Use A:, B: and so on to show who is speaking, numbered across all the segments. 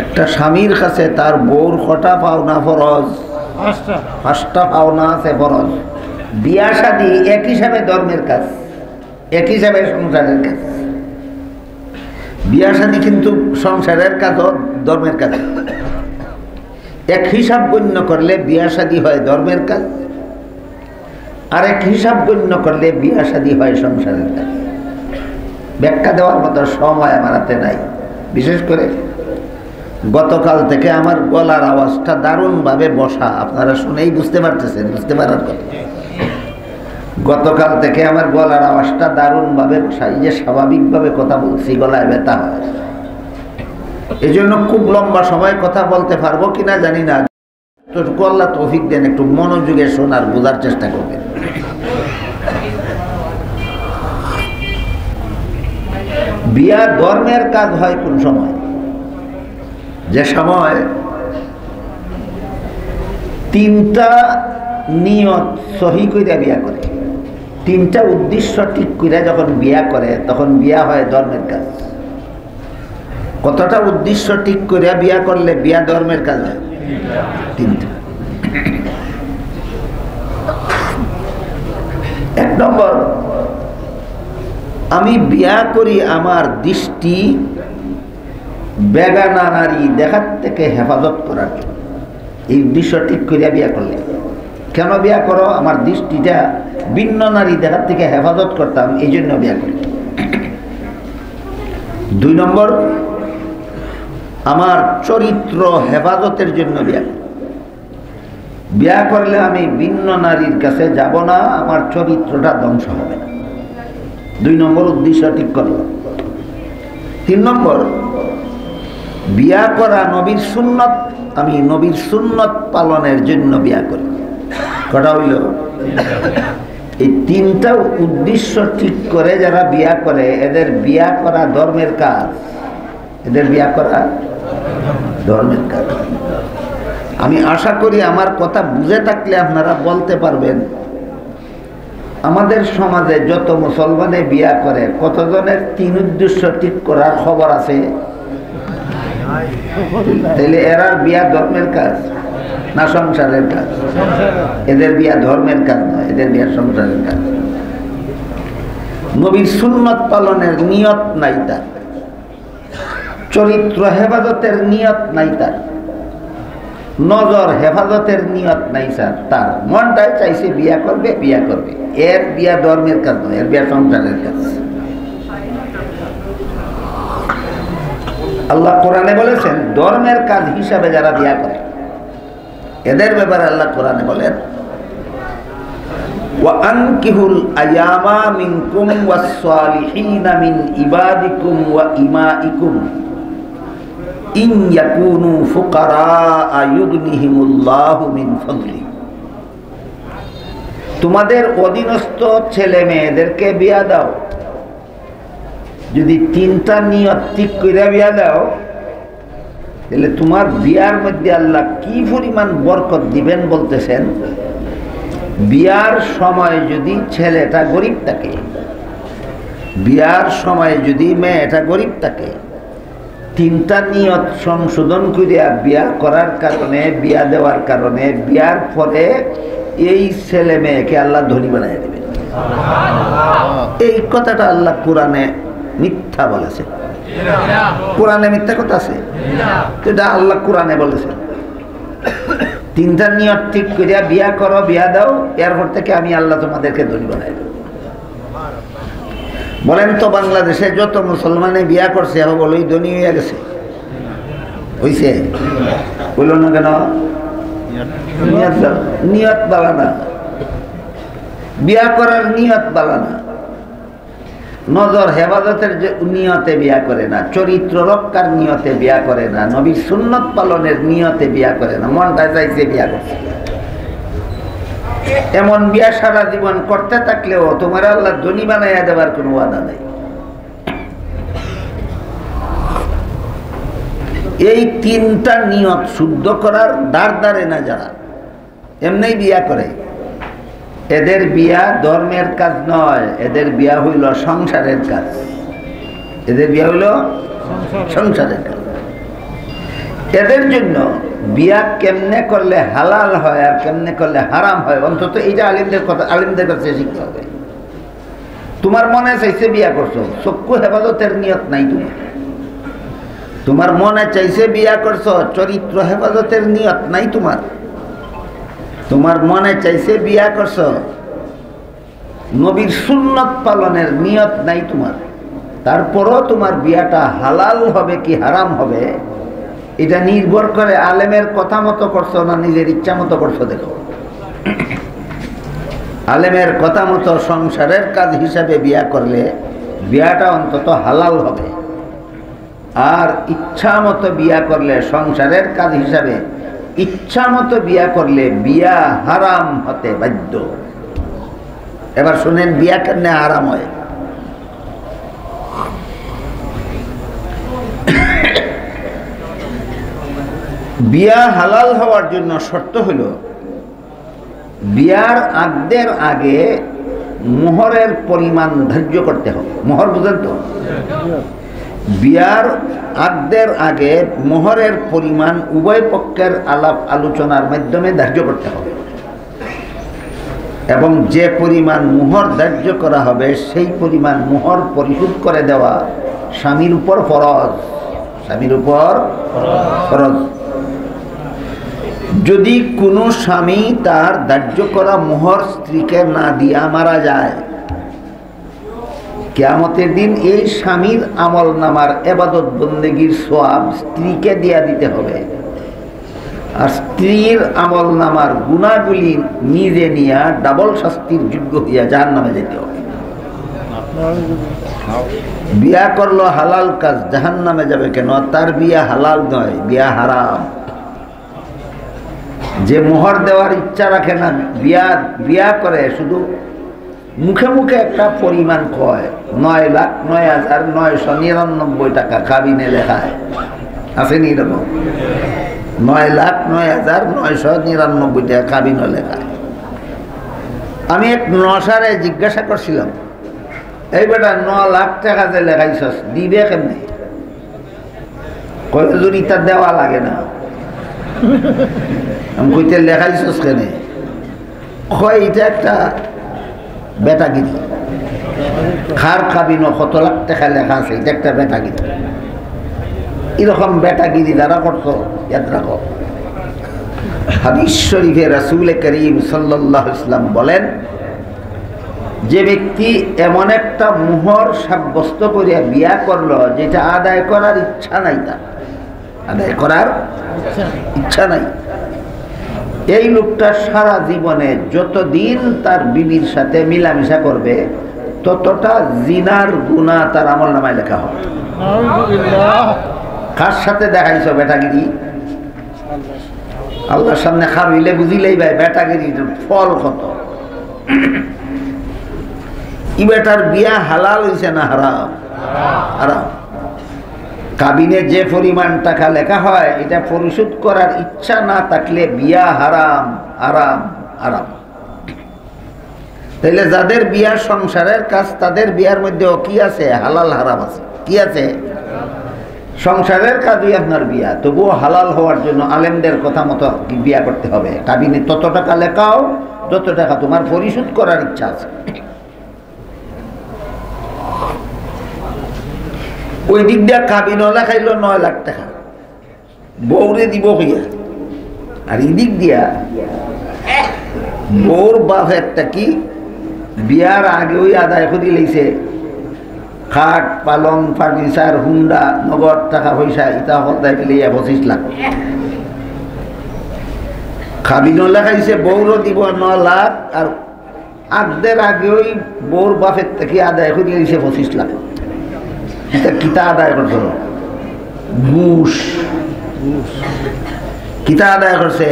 A: একটা স্বামীর কাছে তার বউর কটা পাওনা ফরজ? পাঁচটা পাওনা আছে ফরজ। বিয়া শাদী এক হিসাবে ধর্মের কাজ, এক হিসাবে সংসারের কাজ। বিয়া শাদী কিন্তু সংসারের কাজ, ধর্মের কাজ। এক হিসাব গণ্য করলে বিয়া শাদী হয় ধর্মের কাজ, আর এক হিসাব গণ্য করলে বিয়া শাদী হয় সংসারের কাজ। ব্যাখ্যা দেওয়ার মতো সময় আমার হাতে নাই। বিশেষ করে গতকাল থেকে আমার গলার আওয়াজটা দারুণভাবে বসা, আপনারা শুনেই বুঝতে পারতেছেন, বুঝতে পারার কথা। গতকাল থেকে আমার গলার আওয়াজটা দারুণভাবে বসা। এই যে স্বাভাবিকভাবে কথা বলছি, গলায় ব্যথা হয়। এই জন্য খুব লম্বা সময় কথা বলতে পারবো কিনা জানি না। তো আল্লাহ তৌফিক দেন, একটু মনোযোগে শোনার, বোঝার চেষ্টা করবেন। বিয়া ধর্মের কাজ হয় কোন সময়? যে সময় তিনটা নিয়ত সহি কইরা বিয়া করে, তিনটা উদ্দেশ্য ঠিক কইরা যখন বিয়া করে, তখন বিয়া হয় ধর্মের কাজ। কতটা উদ্দেশ্য ঠিক কইরা বিয়া করলে বিয়া ধর্মের কাজ হয়? তিনটা। এক নম্বর, আমি বিয়া করি আমার দৃষ্টি বেগানা নারী দেখার থেকে হেফাজত করার জন্য। এই উদ্দেশ্য ঠিক করিয়া বিয়া করলে। কেন বিয়া করো? আমার দৃষ্টিটা ভিন্ন নারী দেখার থেকে হেফাজত করতাম, এই জন্য বিয়া করি। দুই নম্বর, আমার চরিত্র হেফাজতের জন্য বিয়া করি। বিয়া করলে আমি ভিন্ন নারীর কাছে যাব না, আমার চরিত্রটা ধ্বংস হবে না। দুই নম্বর উদ্দেশ্য ঠিক করল। তিন নম্বর, বিয়া করা নবীর সুন্নত, আমি নবীর সুন্নত পালনের জন্য বিয়া করি। কটা হইল? এই তিনটা উদ্দেশ্য ঠিক করে যারা বিয়া করে, এদের বিয়া করা ধর্মের কাজ। এদের বিয়া করা ধর্মের কাজ। আমি আশা করি আমার কথা বুঝে থাকলে আপনারা বলতে পারবেন, আমাদের সমাজে যত মুসলমানে বিয়া করে, কতজনের তিন উদ্দেশ্য ঠিক করার খবর আছে? তাহলে এরা বিয়া ধর্মের কাজ না সংসারের কাজ? এদের বিয়া ধর্মের কাজ নয়, এদের বিয়া সংসারের কাজ। নবীর সুন্নত পালনের নিয়ত নাই তার, চরিত্র হেফাজতের নিয়ত নাই তার, নজর হেফাজতের নিয়ত নাই স্যার। তার মনটাই চাইছে বিয়া করবে, বিয়া করবে। এর বিয়া ধর্মের কাজ নয়, এর বিয়া সংসারের কাজ। আল্লাহ কোরআনে বলেছেন, ধর্মের কাজ হিসাবে যারা বিয়া করে, এদের ব্যাপারে আল্লাহ কোরআনে বলেন, ওয়া আনকিহুল আয়ামা মিনকুম ওয়াস সালিহিনা মিন ইবাদিকুম ওয়া ইমাইকুম ইন ইয়াকুনু ফুকারা ইউগনিহিমুল্লাহু মিন ফাদলি। তোমাদের অধীনস্থ ছেলে মেয়েদেরকে বিয়া দাও। যদি তিনটা নিয়ত ঠিক করে বিয়া দাও, তাহলে তোমার বিয়ার মধ্যে আল্লাহ কি পরিমাণ বরকত দিবেন বলতেছেন। বিয়ার সময় যদি ছেলেটা গরিব থাকে, বিয়ার সময় যদি মেয়েটা গরিব থাকে, তিনটা নিয়ত সংশোধন করিয়া বিয়া করার কারণে, বিয়া দেওয়ার কারণে, বিয়ার পরে এই ছেলে মেয়েকে আল্লাহ ধনী বানিয়ে দেবেন। এই কথাটা আল্লাহ কোরআনে মিথ্যা বলেছে? কোরআনে মিথ্যা কথা আছে? এটা আল্লাহ কোরআনে বলেছে। তিনটা নিয়ত ঠিক করিয়া বিয়া করো, বিয়া দাও, এরপর থেকে আমি আল্লাহ তোমাদেরকে ধনী বানাই দেব। বলেন তো, বাংলাদেশে যত মুসলমানে বিয়া করছে বলো ধনী হয়ে গেছে? হইছে? বলল না কেন? নিয়ত বালা না, বিয়া করার নিয়ত বালা না, নজর হেফাজতের যে নিয়তে বিয়া করে না, চরিত্র রক্ষার নিয়তে বিয়া করে না, নবীর সুন্নত পালনের নিয়তে বিয়া করে না, মনটা চাইছে বিয়া করছে। এমন বিয়া সারা জীবন করতে থাকলেও তোমার আল্লাহ ধনী বানাইয়া দেবার কোনো ওয়াদা নেই। এই তিনটা নিয়ত শুদ্ধ করার দ্বারে না যারা এমনি বিয়া করে, এদের বিয়া ধর্মের কাজ নয়, এদের বিয়া হইল সংসারের কাজ। এদের বিয়া হইল সংসারের কাজ। এদের জন্য বিয়া কেমনে করলে হালাল হয় আর কেমনে করলে হারাম হয় অন্তত এইটা আলিমদের কাছে শিখতে হবে। তোমার মনে চাইছে বিয়া করছো, চক্ষু হেফাজতের নিয়ত নাই তোমার মনে চাইছে বিয়া করছো, চরিত্র হেফাজতের নিয়ত নাই তোমার মনে চাইছে বিয়া করছো, নবীর সুন্নত পালনের নিয়ত নাই তারপরও তোমার বিয়াটা হালাল হবে কি হারাম হবে এটা নির্ভর করে আলেমের কথা মতো করছো না নিজের ইচ্ছা মতো করছো। দেখো, আলেমের কথা মতো সংসারের কাজ হিসাবে বিয়া করলে বিয়াটা অন্তত হালাল হবে, আর ইচ্ছা মতো বিয়া করলে সংসারের কাজ হিসাবে ইচ্ছা মতো বিয়া করলে বিয়া হারাম হতে বাধ্য। এবার শুনেন বিয়া কেমনে হারাম হয়। বিয়া হালাল হওয়ার জন্য শর্ত হলো বিয়ার আগদের আগে মোহরের পরিমাণ ধার্য করতে হবে। মোহর বুঝেন তো? বিয়ার আগদের আগে মোহরের পরিমাণ উভয় পক্ষের আলাপ আলোচনার মাধ্যমে ধার্য করতে হবে, এবং যে পরিমাণ মোহর ধার্য করা হবে সেই পরিমাণ মোহর পরিশোধ করে দেওয়া স্বামীর উপর ফরজ। স্বামীর উপর ফরজ। যদি কোনো স্বামী তার ধার্য করা মোহর স্ত্রীকে না দিয়া মারা যায়, কিয়ামতের দিন এই স্বামীর আমল নামার ইবাদত বন্দেগীর সওয়াব স্ত্রীকে দিয়া দিতে হবে, আর স্ত্রীর আমল নামার গুনাহগুলি নিজে নিয়া ডাবল শাস্তির যোগ্য হইয়া জাহান্নামে যেতে হবে। বিয়া করলো হালাল কাজ, জাহান্নামে যাবে কেন? তার বিয়া হালাল নয়, বিয়া হারাম। যে মোহর দেওয়ার ইচ্ছা রাখে না, বিয়া করে শুধু মুখে মুখে একটা পরিমাণ কয়, 9,09,999 টাকা কাবিনে লেখায়, আসেনি এরকম? 9,09,999 টাকা কাবিনে লেখায়। আমি এক নসারে জিজ্ঞাসা করছিলাম, এই বেটা 9 লাখ টাকা যে লেখাইছস দিবে কেমনে? কয় হুজুর ইটা দেওয়া লাগে না। আমি কইতে লেখাইছস কেনে? কয় এটা একটা বেটাগিরি, খার কাবিনো কত লাখ টাকা লেখা আছে, এটা একটা বেটাগিরি। এরকম বেটাগিরি যারা করতো ইয়াদ রাখো। হাদিস শরীফে রাসূল করিম সাল্লাল্লাহু আলাইহি ওয়াসাল্লাম বলেন, যে ব্যক্তি এমন একটা মোহর সাব্যস্ত করে বিয়া করলো যেটা আদায় করার ইচ্ছা নাই, তার আদায় করার ইচ্ছা নাই, এই লোকটা সারা জীবনে যতদিন তার বিবির সাথে মিলামিশা করবে ততটা জিনার গুনাহ তার আমলনামায় লেখা হবে। কার সাথে দেখাইছো বেটাগিরি? আল্লাহর সামনে খাবিলে বুঝিলেই ভাই বেটাগিরির ফল কত। ই বেটার বিয়া হালাল হইছে না হারাম? হারাম। কাবিনে যে পরিমাণ টাকা লেখা হয় এটা পরিশোধ করার ইচ্ছা না থাকলে বিয়া হারাম হারাম হারাম। তাইলে যাদের বিয়া সংসারের কাজ, তাদের বিয়ার মধ্যেও কি আছে? হালাল হারাম আছে। কি আছে? সংসারের কাজই আপনার বিয়া, তবুও হালাল হওয়ার জন্য আলেমদের কথা মতো বিয়া করতে হবে। কাবিনে তত টাকা লেখাও যত টাকা তোমার পরিশোধ করার ইচ্ছা আছে। ওই দিক দিয়া কাবিনও লেখাইল 9 লাখ টাকা, বউরে দিব হইয়া, আর এদিক দিয়া বউর বাপ একটা কি বিয়ার আগে ওই আদায় করে লইছে খাট পালং ফার্নিচার হুন্ডা নগদ টাকা পয়সা ইটা হতায় পেলে 25 লাখ। কাবিনও লেখাইছে বউরও দিব 9 লাখ, আর আগদের আগে ওই বউর বাপের থেকে আদায় করে লইছে 25 লাখ। কিতা আদায় করছে? ঘুষ। কিতা আদায় করছে?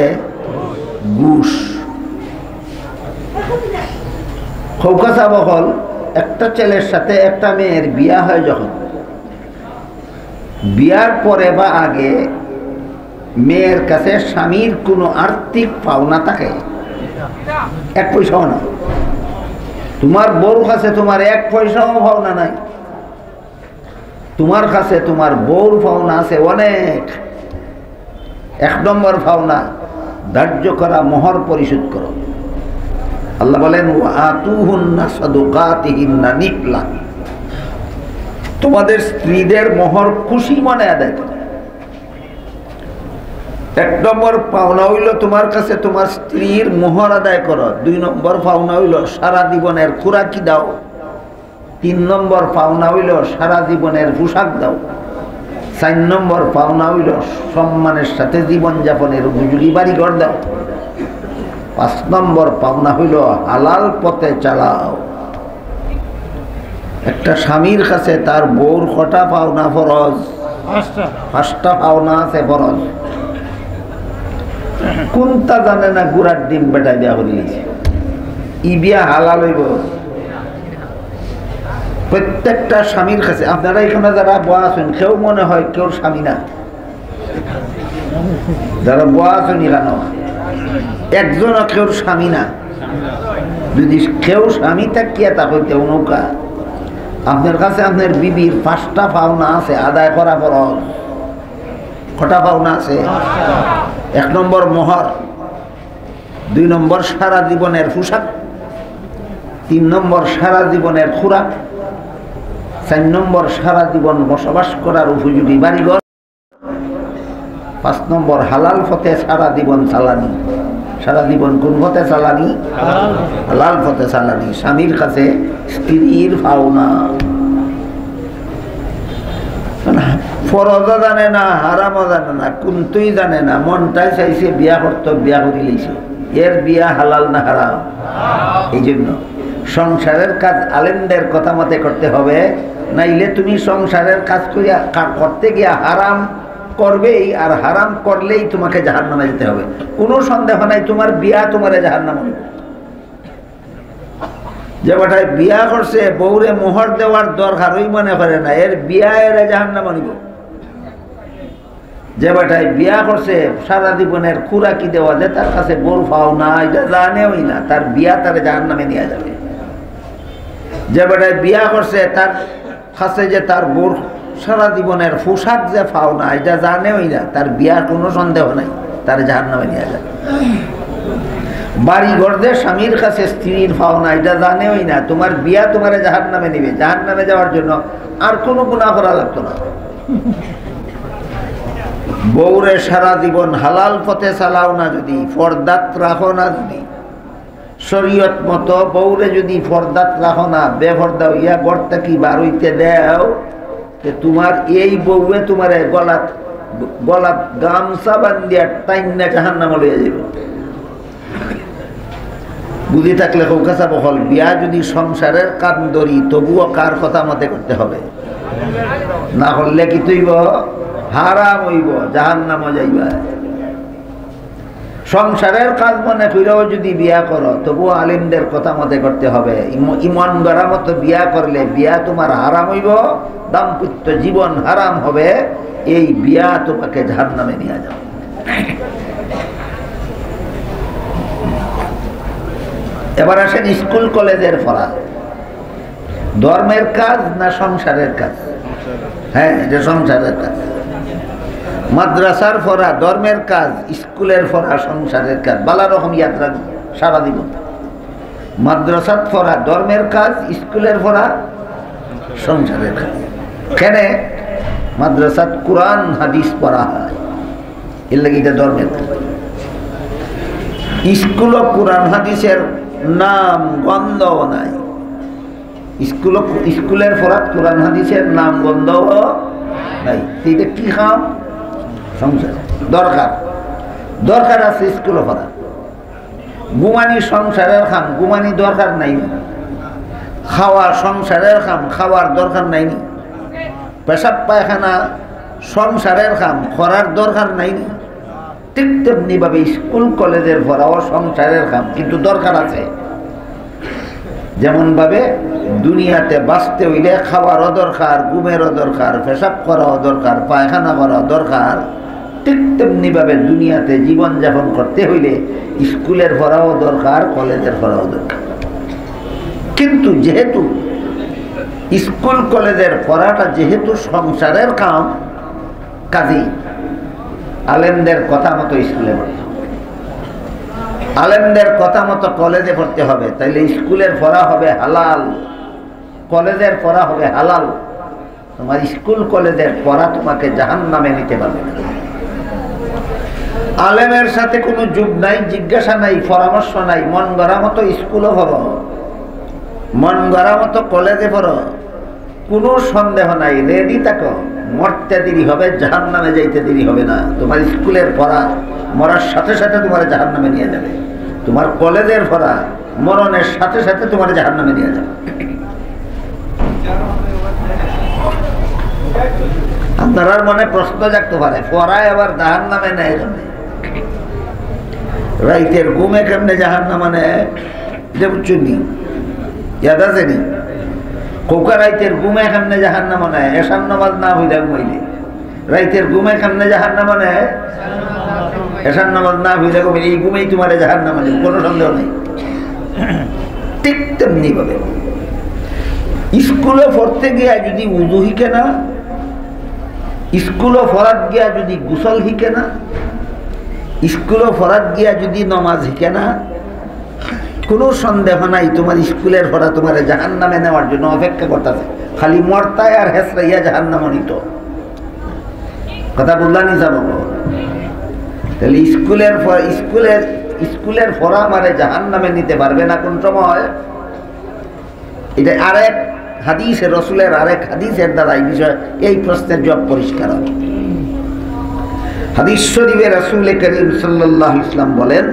A: ঘুষ। খৌকাসা বহল একটা ছেলের সাথে একটা মেয়ের বিয়া হয়, যখন বিয়ার পরে বা আগে মেয়ের কাছে স্বামীর কোনো আর্থিক পাওনা থাকে, 1 পয়সাও না। তোমার বউর কাছে তোমার 1 পয়সাও পাওনা নাই, তোমার কাছে তোমার বউর পাওনা আছে অনেক। এক নম্বর পাওনা ধার্য করা মোহর পরিশোধ করো। আল্লাহ বলেন আতুহুন্না সাদুকাতিহিন্না নিহলা, তোমাদের স্ত্রীদের মোহর খুশি মনে আদায় করো। এক নম্বর পাওনা হইল তোমার কাছে তোমার স্ত্রীর মোহর আদায় করো। 2 নম্বর পাওনা হইল সারা জীবনের খোরাকি দাও। 3 নম্বর পাওনা হইল সারা জীবনের পোশাক দাও। 4 নম্বর পাওনা হইল সম্মানের সাথে জীবনযাপনের উপযোগী বাড়িঘর দাও। 5 নম্বর পাওনা হইল হালাল পথে চালাও। একটা স্বামীর কাছে তার বউর কটা পাওনা ফরজ? 5টা পাওনা আছে ফরজ। কোনটা জানে না? গুড়ার ডিম বেটায় দেওয়া করে দিয়েছে। ই বিয়া হালাল হইব প্রত্যেকটা স্বামীর কাছে। আপনারা এখানে যারা বয়া আছেন কেউ মনে হয় কেউ স্বামী না, যারা বয়া আছেন এখানে একজনও কেউ স্বামী না। যদি কেউ স্বামী থাকিয়া তা হইতে নৌকা আপনার কাছে আপনার বিবির 5টা পাওনা আছে আদায় করা ফরজ। কটা পাওনা আছে? 1 নম্বর মোহর, 2 নম্বর সারা জীবনের পোশাক, 3 নম্বর সারা জীবনের খোরাক, 4 নম্বর সারা জীবন বসবাস করার উপযোগী বাড়িঘর, 5 নম্বর হালাল পথে সারা জীবন চালানি। সারা জীবন কোন পথে চালানি? হালাল পথে চালানি। স্বামীর কাছে স্ত্রীর পাওনা ফরজও জানে না, হারামও জানে না, কোনটাই জানে না। মনটাই চাইছে বিয়া করতে, বিয়া করে লইছে। এর বিয়া হালাল না হারাম? এই জন্য সংসারের কাজ আলেমদের কথা মতে করতে হবে, নাইলে তুমি সংসারের কাজ করিয়া করতে গিয়া হারাম করবেই, আর হারাম করলেই তোমাকে জাহান্নামে যেতে হবে। কোনো সন্দেহ নাই তোমার বিয়া তোমারে জাহান্নামে। যে বেটায় বিয়া করছে বউরে মোহর দেওয়ার দরকার ওই মনে করে না, এর বিয়া এর জাহান্নামে নিব। যে বেটায় বিয়া করছে সারা জীবনের খুরাকি দেওয়া, যে তার কাছে বউ পাও না এটা জানেওই না, তার বিয়া তার জাহান্নামে নিয়ে যাবে। যে বেটায় বিয়া করছে তার কাছে যে তার বউর সারা জীবনের পোশাক যে পাও না এটা জানেওই না, তার বিয়ার কোনো সন্দেহ নাই, তার জাহান্নামে নিয়ে যাবে। বাড়ি ঘর দিয়ে স্বামীর কাছে স্ত্রীর পাওনা এটা জানেওই না, তোমার বিয়া তোমার জাহান্নামে নিবে। জাহান্নামে যাওয়ার জন্য আর কোনো গুনাহ করা লাগতো না। বউরে সারা জীবন হালাল পথে চালাও না, যদি ফরদাত রাখো না, যদি শরীয়ত মতো বউরে যদি ফরদাত রাখো না, বেফরদা হইয়া গড়টা কি বার হইতে দেও, তোমার এই বউয়ে তোমার গলাত গামছা বান্ধিয়া টাইনা জাহান্নামে লইয়া যাবে। বুঝি থাকলে কৌকাছা বহল বিয়া যদি সংসারের কাম ধরি তবুও কার কথা মতে করতে হবে, না হলে কি তুইব হারাম হইব, জাহান্নামে যাইবা। সংসারের কাজ মনে কইরাও যদি বিয়া করো তবুও আলিমদের কথা মতে করতে হবে। ইমান গড়া মতো বিয়া করলে বিয়া তোমার হারাম হইব, দাম্পত্য জীবন হারাম হবে। এই বিয়া তোমাকে জাহান্নামে নিয়ে যাবে। এবার আসেন স্কুল কলেজের পড়া, ধর্মের কাজ না সংসারের কাজ? হ্যাঁ, এটা সংসারের কাজ। মাদ্রাসার পড়া ধর্মের কাজ, স্কুলের পড়া সংসারের কাজ। বালা রকম ইয়াদ রাখবে সারা জীবন। মাদ্রাসার পড়া ধর্মের কাজ, স্কুলের পড়া সংসারের কাজ। কেন? মাদ্রাসাত কোরআন হাদিস পড়া হয়, এর লাগে এটা ধর্মের কাজ। স্কুল কোরআন হাদিসের নাম গন্ধও নাই। স্কুলের পড়াত কোরআন হাদিসের নাম গন্ধও নাই। এটা কি কাম? সংসার দরকার আছে স্কুল পড়া। ঘুমানি সংসারের খাম, ঘুমানি দরকার নাই। খাওয়া সংসারের খাম, খাওয়ার দরকার নাই। পেশাব পায়খানা সংসারের খাম, করার দরকার নাই। ঠিক তেমনি ভাবে স্কুল কলেজের পড়াও সংসারের কাম, কিন্তু দরকার আছে। যেমন ভাবে দুনিয়াতে বাঁচতে হইলে খাওয়ারও দরকার, ঘুমেরও দরকার, পেশাব করাও দরকার, পায়খানা করাও দরকার, ঠিক তেমনি ভাবে দুনিয়াতে জীবনযাপন করতে হইলে স্কুলের পড়াও দরকার, কলেজের পড়াও দরকার। কিন্তু যেহেতু স্কুল কলেজের পড়াটা যেহেতু সংসারের কাম, কাজেই আলেমদের কথা মতো স্কুলে পড়তে হবে, আলেমদের কথা মতো কলেজে পড়তে হবে। তাইলে স্কুলের পড়া হবে হালাল, কলেজের পড়া হবে হালাল। তোমার স্কুল কলেজের পড়া তোমাকে জাহান্নামে নিতে পারবে না। আলেমের সাথে কোনো যুগ নাই, জিজ্ঞাসা নাই, পরামর্শ নাই। মন গড়া মতো স্কুলও পড়ো, মন গড়া মতো কলেজে পড়ো, কোনো সন্দেহ নাই। রেডি থাকো, মরতে দেরি হবে, জাহান্নামে যাইতে দেরি হবে না। তোমার স্কুলের পড়া মরার সাথে সাথে তোমার জাহান্নামে নিয়ে যাবে। তোমার কলেজের পড়া মরণের সাথে সাথে তোমার জাহান্নামে নিয়ে যাবে। আপনার মনে প্রশ্ন জাগতে পারে, পড়ায় আবার জাহান্নামে নেয় কেমনে? রাইতের ঘুমে কেমনে জাহান্নামে নেয়? যে বুঝছি ইয়াদ আছে নি? কোকা রাইতের ঘুমে কেমনে জাহান্নামে নেয়? এশার নামাজ না হইলে ঘুমাইলে রাইতের ঘুমে কেমনে জাহান্নামে নেয়? এশার নামাজ না হইলে ঘুমাইলে এই ঘুমেই তোমার জাহান্নামে নেয়, কোনো সন্দেহ নেই। ঠিক তেমনি ভাবে স্কুলে পড়তে গিয়া যদি উযু শিখে না, স্কুলে পড়াত গিয়া যদি গোসল শিখে না, স্কুলে পড়াত গিয়া যদি নমাজ শিখে না, কোনো সন্দেহ নাই তোমার স্কুলের পড়া তোমার জাহান্নামে নেওয়ার জন্য অপেক্ষা করতেছে। খালি মরতায় আর হেসরাইয়া জাহান্নামে নিত। কথা বললানি যাব? তাহলে স্কুলের পড়া আমারে জাহান্নামে নিতে পারবে না কোন সময়? এটা আরেক হাদিসের, রসুলের আরেক হাদিসের দ্বারা এই বিষয়, এই প্রশ্নের জবাব পরিষ্কার হবে। হাদিস শরীফে রাসূল করিম সাল্লাল্লাহু আলাইহি ওয়াসাল্লাম বলেন,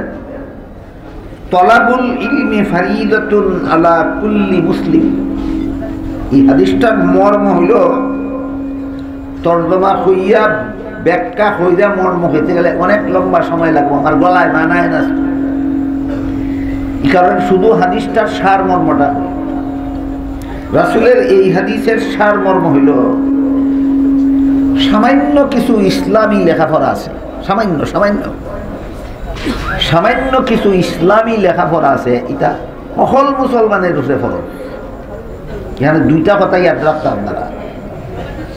A: তলাবুল ইলমি ফারিদাতুন আলা কুল্লি মুসলিম। এই হাদিসটার মর্ম হইল, তর্জমা হইয়া ব্যাখ্যা হইয়া মর্ম হইতে গেলে অনেক লম্বা সময় লাগবে, আমার গলায় মানায় না। এই কারণে শুধু হাদিসটার সার মর্মটা, রাসূলের এই হাদিসের সার মর্ম হইল, সামান্য কিছু ইসলামী লেখাপড়া আছে, সামান্য সামান্য সামান্য কিছু ইসলামী লেখাপড়া আছে, এটা সকল মুসলমানের উপরে ফরজ। এখানে দুইটা কথা ইয়াদ রাখতে আপনারা,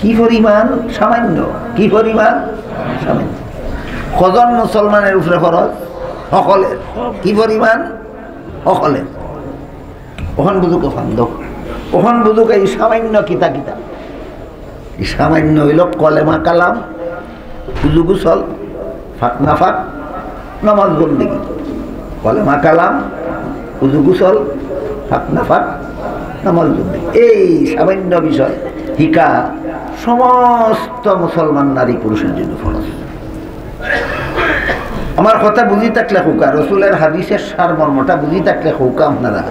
A: কি পরিমাণ সামান্য, কি পরিমাণ সামান্য। কজন মুসলমানের উপরে ফরজ? সকলের। কি পরিমাণ? সকলের। ওখান বুঝুক, ওখান বুঝুক এই সামান্য কিতা কিতা। এই সামান্য হইল কলেমা কালাম, উযু গোসল, ফাঁক না ফাঁক, নামাজ বন্দেগী। কলেমা কালাম, উযু গোসল, ফাঁক না ফাঁক, নামাজ বন্দেগী। এই সামান্য বিষয় হিকা সমস্ত মুসলমান নারী পুরুষের জন্য ফরজ। আমার কথা বুঝি থাকলে হোকা, রসুলের হাদিসের সারমর্মটা বুঝি থাকলে হোকা আপনারা।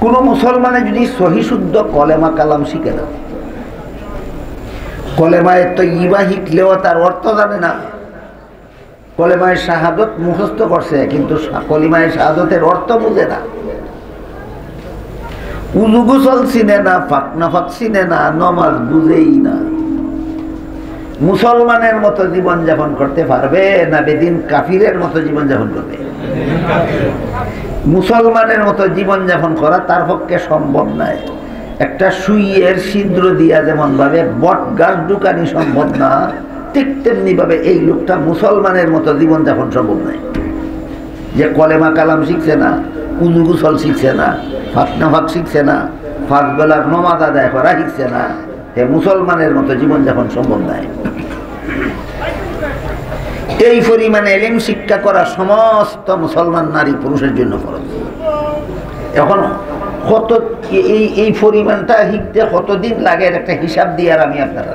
A: কোনো মুসলমানে যদি সহি শুদ্ধ কলেমা কালাম শিখে না, কলেমায় তয়্যিবা শিখলেও তার অর্থ জানে না, কলেমায় শাহাদত মুখস্থ করছে কিন্তু কলিমায় শাহাদতের অর্থ বুঝে না, উযু গোসল চিনে না, ফাঁক না ফাঁক চিনে না, নমাজ বুঝেই না, মুসলমানের মতো জীবনযাপন করতে পারবে না বেদিন কাফিরের মতো জীবনযাপন করবে? মুসলমানের মতো জীবনযাপন করা তার পক্ষে সম্ভব নয়। একটা সুইয়ের ছিদ্র দিয়া যেমন ভাবে বট গাছ ঢুকানি সম্ভব না, ঠিক তেমনি ভাবে এই লোকটা মুসলমানের মতো জীবনযাপন সম্ভব নয়। যে কলেমা কালাম শিখছে না, উযু গোসল শিখছে না, ফাঁক না ফাঁক শিখছে না, পাঁচ বেলার নমাজ আদায় করা শিখছে না, এ মুসলমানের মতো জীবনযাপন সম্ভব নয়। এই পরিমাণে ইলম শিক্ষা করা সমস্ত মুসলমান নারী পুরুষের জন্য ফরজ। এখন কত এই পরিমাণটা শিখতে কতদিন লাগে একটা হিসাব দিয়ে আর আমি আপনারা